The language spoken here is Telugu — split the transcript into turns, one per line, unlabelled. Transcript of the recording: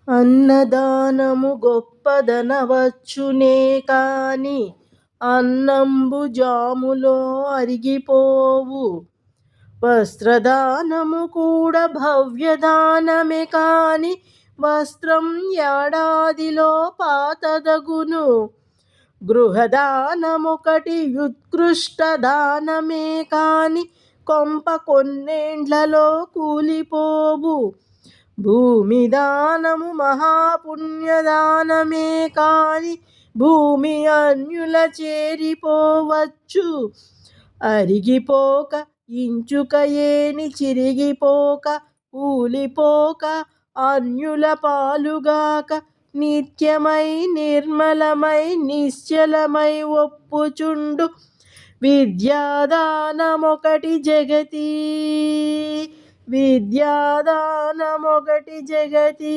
అన్నదానము గొప్పదనవచ్చునే కాని అన్నంబు జాములో అరిగిపోవు. వస్త్రదానము కూడా భవ్యదానమే కాని వస్త్రం ఏడాదిలో పాతదగును. గృహదానమొకటి ఉత్కృష్ట దానమే కాని కొంప కొన్నేండ్లలో కూలిపోవు. భూమి దానము మహాపుణ్యదానమే కాని భూమి అన్యుల చేరిపోవచ్చు. అరిగిపోక ఇంచుక ఏని చిరిగిపోక కూలిపోక అన్యుల పాలుగాక నిత్యమై నిర్మలమై నిశ్చలమై ఒప్పుచుండు విద్యాదానమొకటి జగతి. విద్యాదానమొకటి జగతి.